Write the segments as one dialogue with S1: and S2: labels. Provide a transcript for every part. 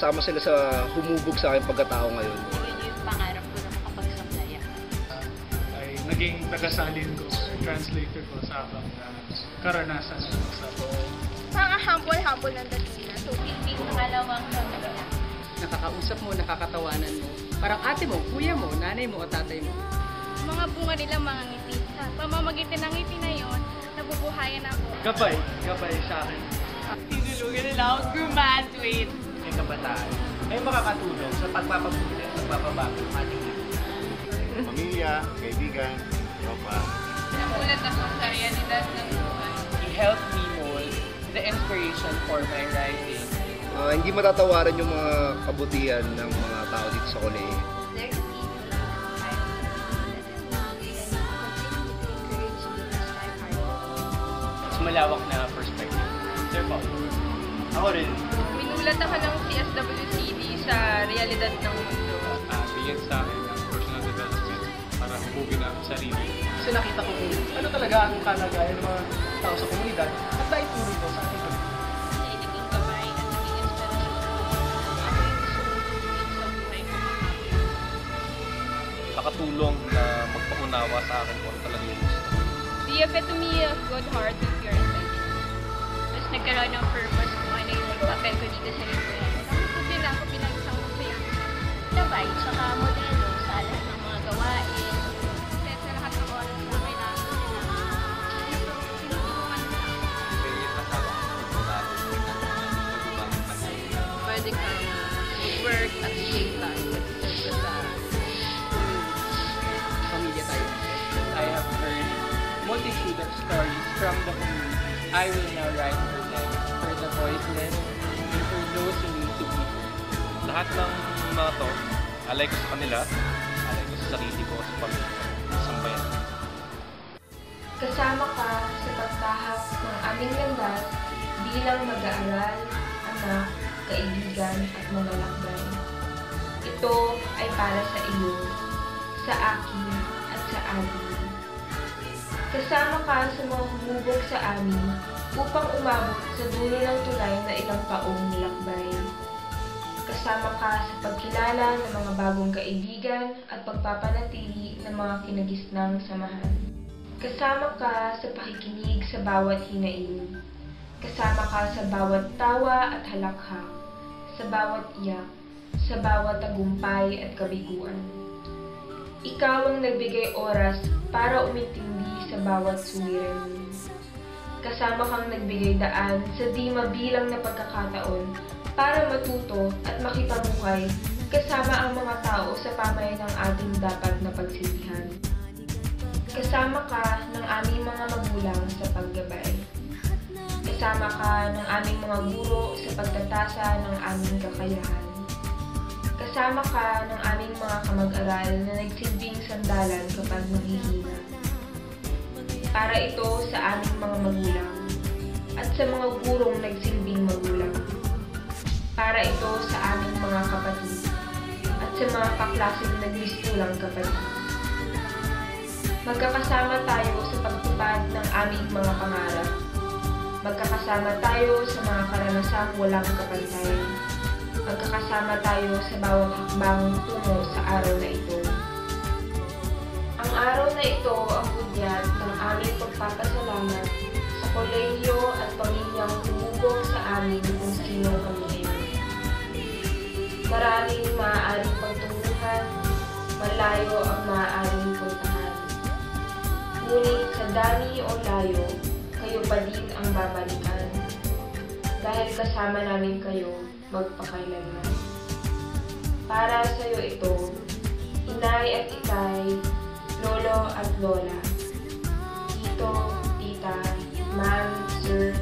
S1: kasama sila sa humubog sa aking pagkatao ngayon.
S2: Yun yung pangarap ko na makapagsablaya.
S3: Ay naging tagasalin ko, translator ko sa abang karanasan sa
S4: Mga humble ng datina. So,
S2: Hindi pangalawang pamilya.
S5: Nakakausap mo, nakakatawanan mo. Parang ate mo, kuya mo, nanay mo, o tatay mo.
S4: mga bunga nila mga ngiti. Sa pamamagitan ng ngiti na yon, nabubuhayan ako.
S3: gabay sa akin.
S2: Tinulugan nila ako graduate.
S6: Yung kabataan ay makakatulong sa pagpapabuti at pagpapabago ng ating lipunan.
S7: Pamilya, kaibigan, tropa.
S4: Nagulat ako sa realidad ng buhay.
S5: He helped me mold the inspiration for my writing.
S1: Hindi matatawaran yung mga kabutihan ng mga tao dito sa kolehiyo.
S2: There's people I will encourage me to strive hard.
S6: Mas malawak na perspective. Sir Paul. Ako rin.
S4: Minulat ako ng CSWCD sa realidad ng mundo.
S3: Bigyan sa akin ng personal development para hubugin ang sarili.
S5: Kasi nakita ko kung ano talaga ang kalagayan ng mga tao sa komunidad at naituro ko sa ating
S2: Ay naging gabay at naging inspirasyon ako. Ako yung gusto kong tutuin sa buhay ko.
S8: Nakatulong na magpaunawa sa akin kung ano talaga yung gusto.
S4: The epitome of good heart and pure intention.
S2: Tapos nagkaroon ng purpose kung ano yung papel ko dito sa lipunan.
S4: Tapos din ako pinagsang masaya.
S2: Gabay, tsaka modelo sa lahat ng mga gawain.
S4: Kasi sa lahat ng oras na kailangan nila. Tinutulungan nila. Pwede kang work at the same time.
S5: pamilya tayo. I have heard multitude of stories from the community. I will now write for them, for the voiceless, and for those who need to be heard.
S8: Lahat ng mga to, alay ko sa kanila, alay ko sa sarili ko, sa pamilya, sa sambayan.
S9: Kasama ka sa pagtahak ng aming landas bilang mag-aaral, anak, kaibigan at mga lakbay. Ito ay para sa iyo, sa akin at sa amin. Kasama ka sa mga humubog sa amin upang umabot sa dulo ng tulay na ilang taong nilakbay. Kasama ka sa pagkilala ng mga bagong kaibigan at pagpapanatili ng mga kinagisnang samahan. Kasama ka sa pakikinig sa bawat hinaing. Kasama ka sa bawat tawa at halakhak, sa bawat iyak, sa bawat tagumpay at kabiguan. Ikaw ang nagbigay oras para umintindi sa bawat suliranin. Kasama kang nagbigay daan sa di mabilang na pagkakataon para matuto at makipabuhay kasama ang mga tao sa pamayan ng ating dapat na pagsilbihan. Kasama ka ng aming mga magulang sa paggabay. Kasama ka ng aming mga guro sa pagtatasa ng aming kakayahan. Kasama ka ng aming mga kamag-aral na nagsilbing sandalan kapag naghihina. Para ito sa aming mga magulang at sa mga gurong nagsilbing magulang. Para ito sa aming mga kapatid at sa mga kaklaseng nagmistulang kapatid. Magkakasama tayo sa pagtupad ng aming mga pangarap. Magkakasama tayo sa mga karanasang walang kapantay. Magkakasama tayo sa bawat hakbang tungo sa araw na ito. Ang araw na ito ang hudyat ng aming pagpapasalamat sa kolehiyo at pamilyang humubog sa amin kung sino kami ngayon. Maraming maaaring pagtunguhan, malayo ang maaaring puntahan. Ngunit sa dami o layo, kayo pa din ang babalikan. Dahil kasama namin kayo magpakailanman. Para sa iyo ito, inay at itay, lolo at lola, tito, tita, ma'am, sir,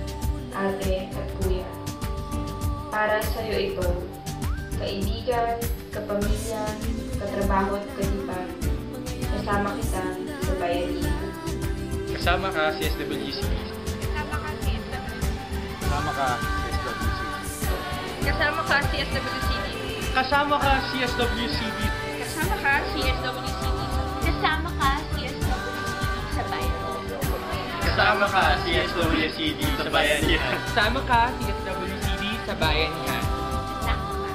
S9: ate at kuya. Para sa iyo ito, kaibigan, kapamilya, katrabaho at katipan, kasama kita sa bayanihan.
S8: Kasama ka si SWCD.
S4: Kasama ka CSWCD.
S7: Kasama ka, SWC.
S4: Kasama ka CSWCD.
S3: Kasama ka CSWCD.
S4: Kasama ka CSWCD.
S2: Kasama ka CSWCD sa bayan.
S6: Kasama ka CSWCD sa bayanihan.
S5: Kasama ka, CSWCD, sa bayan niya.
S2: Kasama ka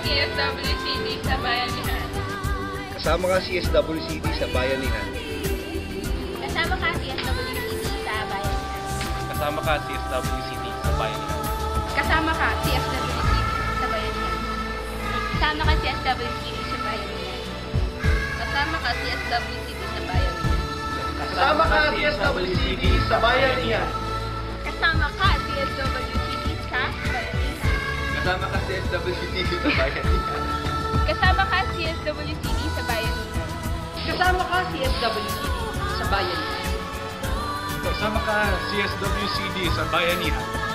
S2: CSWCD sa Bayanihan.
S1: Kasama ka CSWCD sa bayanihan.
S2: Kasama ka CSWCD sa Bayanihan.
S8: Kasama ka CSWCD sa bayanihan.
S4: Kasama ka, CSWCD sa Bayanihan.
S2: Kasama ka CSWCD sa Bayanihan. Kasama ka CSWCD sa Bayanihan.
S6: Kasama ka CSWCD sa bayanihan.
S2: Kasama ka CSWCD sa Bayanihan.
S5: Kasama ka CSWCD sa bayanihan.
S2: Kasama ka CSWCD sa Bayanihan.
S6: Kasama ka CSWCD sa bayanihan.
S3: Kasama ka CSWCD sa bayanihan.